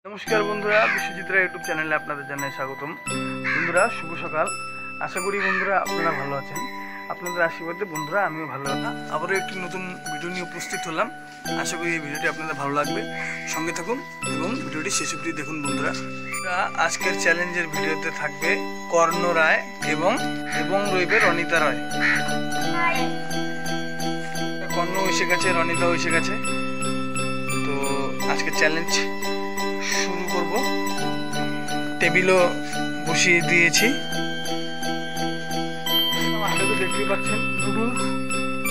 नमस्कार बंधुरा विश्वजित्रा यूट्यूब चैनले आपनादेर जानाई स्वागतम। बंधुरा शुभ सकाल। आशा करी बंधुरा आपनारा भालो आछेन। आपनादेर आशीर्वादे बंधुरा आमिও भालो आছি। आबारो एकटी नतुन भिडियो निয়ে उपस्थित हलाम। आशा करी এই ভিডিওটি আপনাদের ভালো লাগবে। সঙ্গে থাকুন এবং ভিডিওটি শেষ অবধি দেখুন বন্ধুরা। আজকের চ্যালেঞ্জের ভিডিওতে থাকবে কর্ণ রায় এবং রইবে রনিতা রায়। কর্ণ এসে গেছে, রনিতাও এসে গেছে। তো আজকের চ্যালেঞ্জ শুরু করব। টেবিলও বসিয়ে দিয়েছি। হাতে তো দেখতেই পাচ্ছেন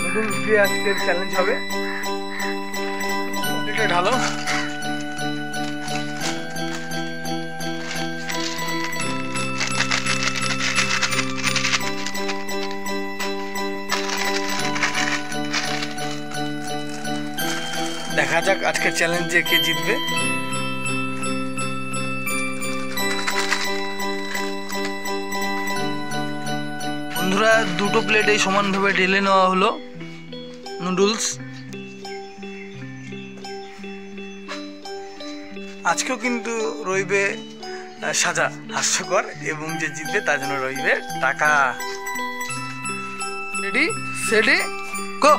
নুডলস দিয়ে আজকের চ্যালেঞ্জ হবে। এটা ঢালো। দেখা যাক আজকের চ্যালেঞ্জে কে জিতবে। বন্ধুরা দুটো প্লেটে সমানভাবে ঢেলে নেওয়া হলো নুডলস। আজকেও কিন্তু রইবে সাজা হাস্যকর এবং যে জিতবে তার জন্য রইবে টাকা। রেডি সেডি গো।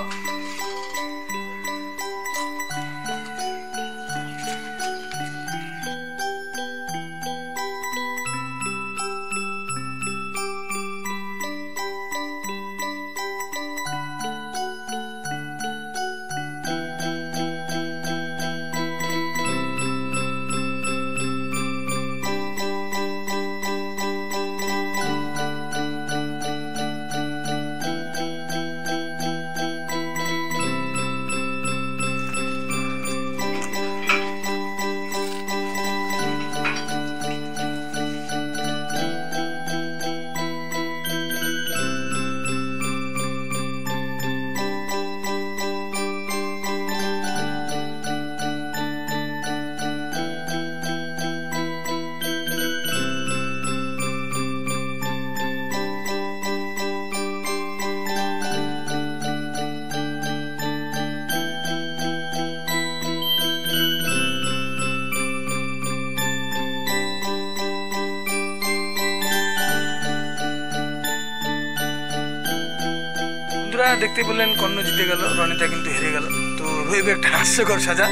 দেখতে পেলেন কর্ণ জিতে গেল, রনিতা কিন্তু হেরে গেল। তো রইবে একটা হাস্যকর সাজা।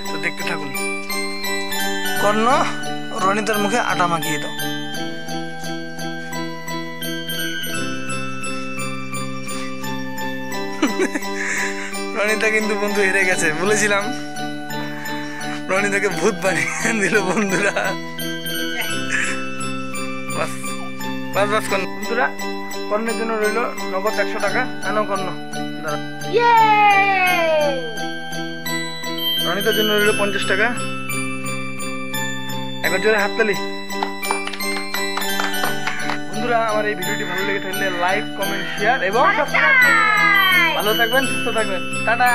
তো দেখতে থাকুন। কর্ণ রনিতার মুখে আটা মাখিয়ে দাও। রনিতা কিন্তু বন্ধু হেরে গেছে। বলেছিলাম রনিতাকে ভূত বানিয়ে দিল বন্ধুরা। বাস বাস বাস বন্ধুরা, কর্ণের জন্য রইল নগদ 100 টাকা। আনো কর্ণ। রনিতার জন্য রইল 50 টাকা। একবার জোরে হাততালি। বন্ধুরা আমার এই ভিডিওটি ভালো লেগে থাকলে লাইক কমেন্ট শেয়ার এবং সাবস্ক্রাইব করুন। ভালো থাকবেন, সুস্থ থাকবেন। টাটা।